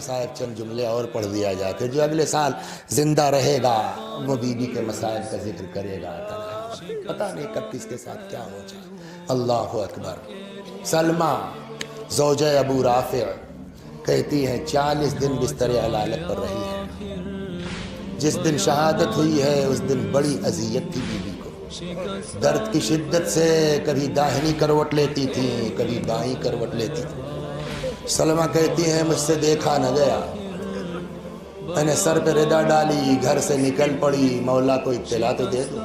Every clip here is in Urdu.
مصائب چند جملے اور پڑھ دیا جائے، پھر جو اگلے سال زندہ رہے گا وہ بی بی کے مصائب کا ذکر کرے گا۔ پتہ نہیں کب کس کے ساتھ کیا ہو جائے۔ اللہ اکبر۔ سلمہ زوجہ ابو رافع کہتی ہیں 40 دن بستر علالت پر رہی ہے۔ جس دن شہادت ہوئی ہے اس دن بڑی اذیت تھی بی بی کو، درد کی شدت سے کبھی داہنی کروٹ لیتی تھی، کبھی بائیں کروٹ لیتی تھی۔ سلمہ کہتی ہیں مجھ سے دیکھا نہ گیا، میں نے سر پہ ردا ڈالی، گھر سے نکل پڑی، مولا کو اطلاع تو دے دو۔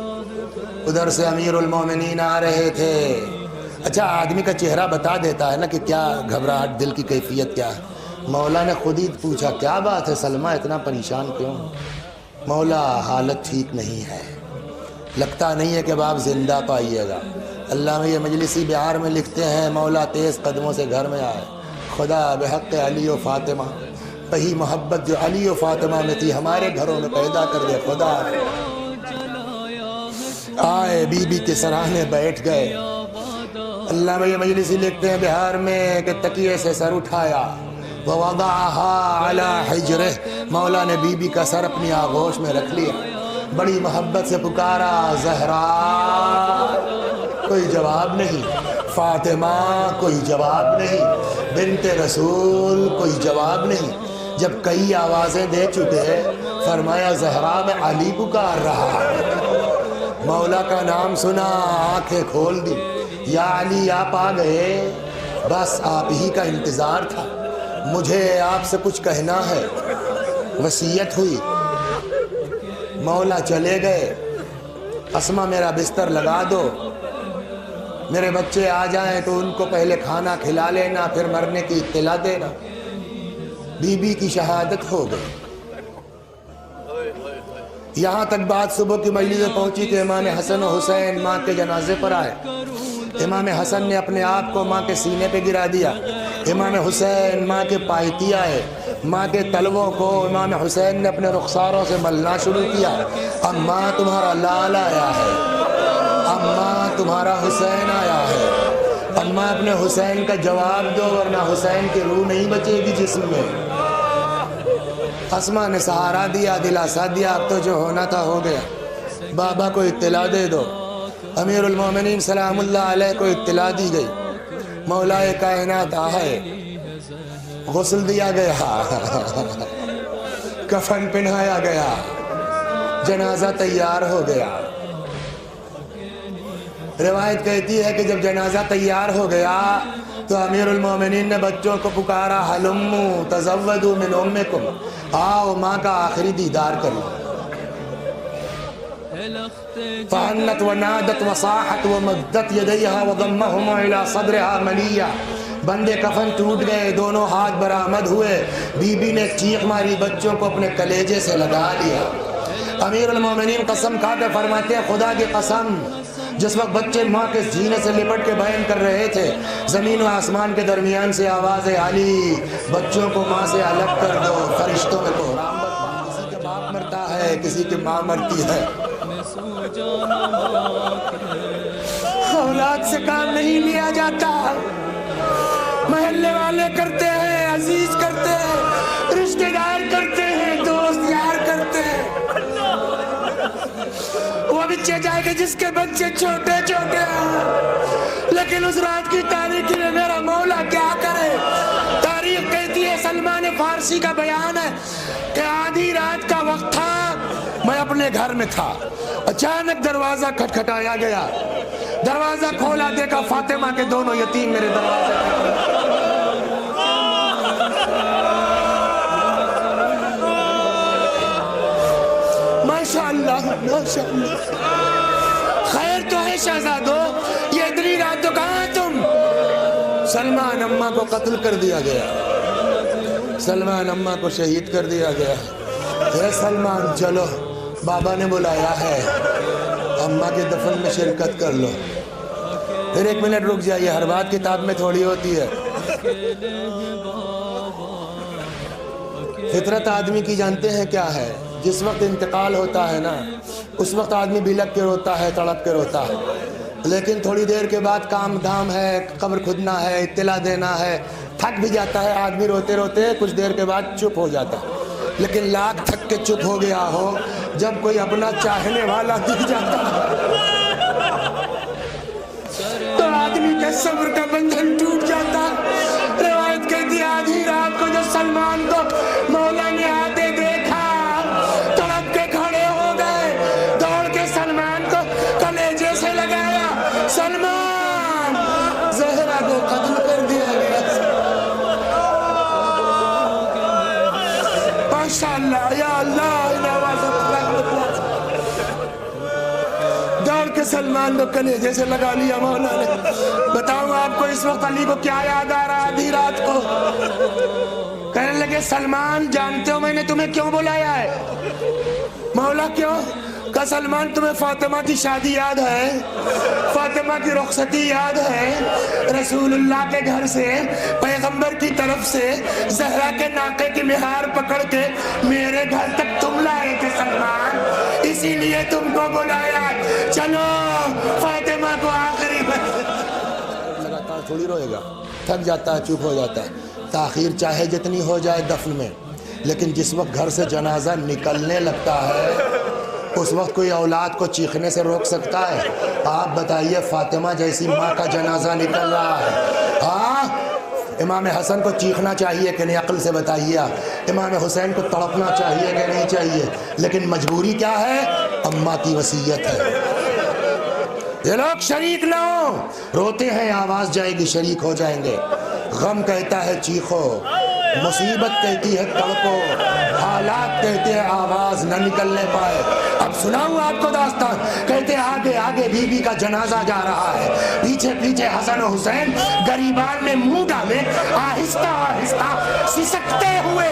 ادھر سے امیر المومنین آ رہے تھے۔ اچھا آدمی کا چہرہ بتا دیتا ہے نا کہ کیا گھبراہٹ، دل کی کیفیت کیا ہے۔ مولا نے خود ہی پوچھا کیا بات ہے سلمہ اتنا پریشان کیوں؟ مولا حالت ٹھیک نہیں ہے، لگتا نہیں ہے کہ اب آپ زندہ پائیے گا۔ علامہ یہ مجلسی بہار میں لکھتے ہیں مولا تیز قدموں سے گھر میں آئے، خدا بحق علی و فاطمہ، وہی محبت جو علی و فاطمہ میں تھی ہمارے گھروں میں پیدا کر دے خدا۔ آئے بی بی کے سراہنے بیٹھ گئے۔ علامہ یہ مجلسی لکھتے ہیں بہار میں کہ تکیے سے سر اٹھایا، وَوَضَعَهَا عَلَى حِجْرِهِ، مولا نے بی بی کا سر اپنی آغوش میں رکھ لیا، بڑی محبت سے پکارا زہرا، کوئی جواب نہیں، فاطمہ کوئی جواب نہیں، بنت رسول کوئی جواب نہیں۔ جب کئی آوازیں دے چکے فرمایا زہرا میں علی پکار رہا۔ مولا کا نام سنا، آنکھیں کھول دی، یا علی آپ آ گئے، بس آپ ہی کا انتظار تھا، مجھے آپ سے کچھ کہنا ہے۔ وصیت ہوئی، مولا چلے گئے، اسما میرا بستر لگا دو، میرے بچے آ جائیں تو ان کو پہلے کھانا کھلا لینا، پھر مرنے کی اطلاع دینا۔ بی بی کی شہادت ہو گئی۔ یہاں تک بات صبح کی مجلس میں پہنچی کہ امام حسن و حسین ماں کے جنازے پر آئے۔ امام حسن نے اپنے آپ کو ماں کے سینے پہ گرا دیا، امام حسین ماں کے پائتی آئے، ماں کے تلووں کو امام حسین نے اپنے رخساروں سے ملنا شروع کیا۔ اماں تمہارا لال آیا ہے، اماں تمہارا حسین آیا ہے، اماں اپنے حسین کا جواب دو ورنہ حسین کی روح نہیں بچے گی جسم میں۔ اسما نے سہارا دیا، دلاسا دیا، اب تو جو ہونا تھا ہو گیا، بابا کو اطلاع دے دو۔ امیر المومنین سلام اللہ علیہ کو اطلاع دی گئی، مولا کائنات آئے، غسل دیا گیا، کفن پہنایا گیا، جنازہ تیار ہو گیا۔ روایت کہتی ہے کہ جب جنازہ تیار ہو گیا تو امیر المومنین نے بچوں کو پکارا ہلمو تزودوا من امکم، آؤ ماں کا آخری دیدار کرو۔ فعنت ونادت وصاحت ومدت یدیہا وضمہما الى صدرہا ملیہ، بندے کفن ٹوٹ گئے، دونوں ہاتھ برآمد ہوئے، بی بی نے چیخ ماری، بچوں کو اپنے کلیجے سے لگا لیا۔ امیر المومنین قسم کھا کے فرماتے ہیں خدا کی قسم، جس وقت بچے ماں کے سینے سے لپٹ کے بیان کر رہے تھے، زمین و آسمان کے درمیان سے آواز علی، بچوں کو ماں سے الگ کر دو، فرشتوں میں کوہرام برپا۔ کسی کے باپ مرتا ہے، کسی کی ماں مرتی ہے، اولاد سے کام نہیں لیا جاتا، محلے والے کرتے ہیں، عزیز کرتے ہیں، رشتہ دار کرتے ہیں، دوست یار کرتے ہیں۔ وہ بچے جائے کہ جس کے بچے چھوٹے چھوٹے ہیں، لیکن اس رات کی تاریکی میں میرا مولا کیا کرے۔ تاریخ کہتی ہے، سلمان فارسی کا بیان ہے کہ آدھی رات کا وقت تھا، میں اپنے گھر میں تھا، اچانک دروازہ کھٹکھٹایا گیا، دروازہ کھولا، دیکھا فاطمہ کے دونوں یتیم میرے دروازے پر۔ ماشاءاللہ ماشاءاللہ، خیر تو ہے شہزادو، یہ اتنی رات تو کہاں تم؟ سلمان اماں کو قتل کر دیا گیا، سلمان اماں کو شہید کر دیا گیا۔ اے سلمان چلو، بابا نے بلایا ہے، اماں کے دفن میں شرکت کر لو۔ پھر ایک منٹ رک جائیے، ہر بات کتاب میں تھوڑی ہوتی ہے۔ فطرت آدمی کی جانتے ہیں کیا ہے؟ جس وقت انتقال ہوتا ہے نا، اس وقت آدمی بلک کے روتا ہے، تڑپ کے روتا ہے، لیکن تھوڑی دیر کے بعد کام دھام ہے، قبر کھدنا ہے، اطلاع دینا ہے، تھک بھی جاتا ہے آدمی روتے روتے، کچھ دیر کے بعد چپ ہو جاتا ہے، لیکن لاکھ تھک کے چپ ہو گیا ہو جب کوئی اپنا چاہنے والا دکھ جاتا ہے تو آدمی کے صبر کا بندھن ٹوٹ جاتا ہے۔ روایت کہتی ہے آدھی رات کو جو سلمان کو مولا نے آتے دیکھا، تڑپ کے کھڑے ہو گئے، دوڑ کے سلمان کو کلیجے سے لگایا، سلمان زہرا کو قتل کر دیا گیا۔ ماشاءاللہ یا اللہ، دوڑ کے سلمان کو کلیجے سے لگا لیا مولا نے۔ بتاؤں آپ کو اس وقت علی کو کیا یاد آ رہا آدھی رات کو؟ کہنے لگے سلمان جانتے ہو میں نے تمہیں کیوں بلایا ہے؟ مولا کیوں؟ کہ سلمان تمہیں فاطمہ کی شادی یاد ہے؟ فاطمہ کی رخصتی یاد ہے؟ رسول اللہ کے گھر سے پیغمبر کی طرف سے زہرا کے ناقے کی مہار پکڑ کے میرے گھر تک تم لائے تھے سلمان، اسی لیے تم کو بلایا، چلو فاطمہ کو آخری لگاتار تھوڑی روئے گا، تھک جاتا ہے، چپ ہو جاتا ہے۔ تاخیر چاہے جتنی ہو جائے دفن میں، لیکن جس وقت گھر سے جنازہ نکلنے لگتا ہے اس وقت کوئی اولاد کو چیخنے سے روک سکتا ہے؟ آپ بتائیے، فاطمہ جیسی ماں کا جنازہ نکل رہا ہے، ہاں امام حسن کو چیخنا چاہیے کہ نہیں؟ عقل سے بتائیے آپ۔ امام حسین کو تڑپنا چاہیے کہ نہیں چاہیے؟ لیکن مجبوری کیا ہے؟ اماں کی وصیت ہے۔ یہ لوگ شریک نہ ہو، روتے ہیں آواز جائے گی، شریک ہو جائیں گے۔ غم کہتا ہے چیخو، مصیبت کہتی ہے تڑپو، حالات کہتے ہیں آواز نہ نکلنے پائے۔ اب سناؤں آپ کو داستان، کہتے آگے آگے بی بی کا جنازہ جا رہا ہے، پیچھے پیچھے حسن و حسین گریبان میں منہ ڈالے آہستہ آہستہ سسکتے ہوئے۔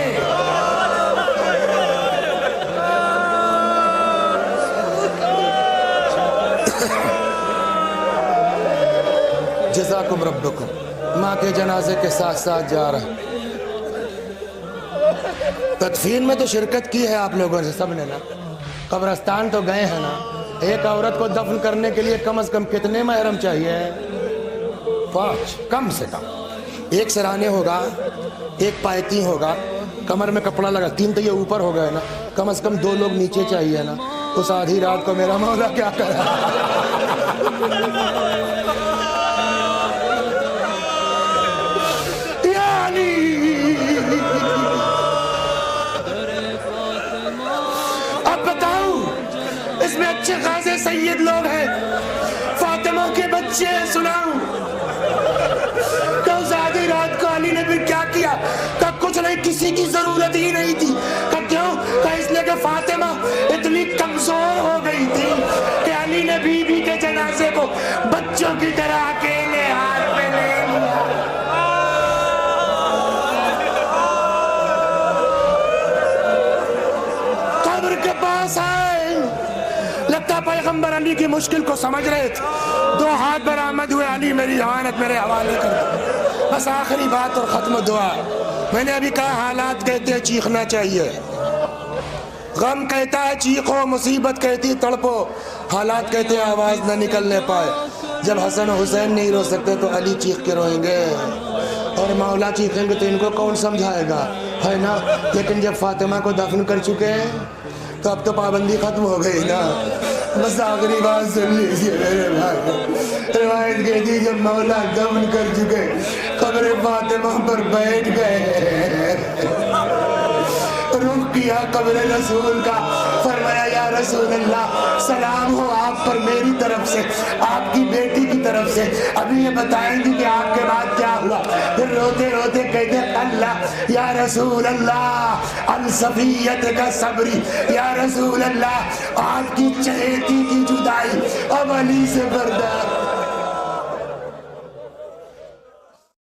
جزاکم ربکم، ماں کے جنازے کے ساتھ ساتھ جا رہا۔ تدفین میں تو شرکت کی ہے آپ لوگوں سے سب نے نا، قبرستان تو گئے ہیں نا۔ ایک عورت کو دفن کرنے کے لیے کم از کم کتنے محرم چاہیے؟ 5 کم سے کم۔ ایک سرانے ہوگا، ایک پائتی ہوگا، کمر میں کپڑا لگا، 3 تو یہ اوپر ہو گئے نا، کم از کم 2 لوگ نیچے چاہیے نا۔ اس آدھی رات کو میرا مولا کیا کر رہا اچھے خاصے سید لوگ ہیں، فاطمہ کے بچے ہیں، سناؤں کہ اس آدھی رات کو علی نے بھی کیا کیا؟ کہ کچھ نہیں، کسی کی ضرورت ہی نہیں تھی۔ کہ کیوں؟ کہ اس لیے کہ فاطمہ اتنی کمزور ہو گئی تھی کہ علی نے بی بی کے جنازے کو بچوں کی طرح اکیلے ہاتھ میں لے لیا۔ قبر کے پاس آئے، لگتا پیغمبر علی کی مشکل کو سمجھ رہے تھے، 2 ہاتھ برآمد ہوئے، علی میری ضمانت میرے حوالے کر دو، بس آخری بات اور ختم دعا۔ میں نے ابھی کہا حالات کہتے ہیں چیخنا چاہیے، غم کہتا ہے چیخو، مصیبت کہتی ہے تڑپو، حالات کہتے ہیں آواز نہ نکلنے پائے۔ جب حسن و حسین نہیں رو سکتے تو علی چیخ کے روئیں گے، اور مولا چیخیں گے تو ان کو کون سمجھائے گا، ہے نا؟ لیکن جب فاطمہ کو دفن کر چکے ہیں تو اب تو پابندی ختم ہو گئی نا۔ بس آخری بات سن لیجیے میرے بھائی، روایت کہتی جب مولا دفن کر چکے قبر فاطمہ پر بیٹھ گئے، رخ کیا قبر رسول کا، فرمایا یا رسول اللہ سلام ہو آپ پر میری طرف سے، آپ کی بیٹی کی طرف سے، ابھی یہ بتائیں گی کہ آپ کے بعد کیا ہوا؟ پھر روتے روتے کہتے اللہ یا رسول اللہ الصفیت کا صبری، یا رسول اللہ آپ کی چہیتی کی جدائی اب علی سے برداشت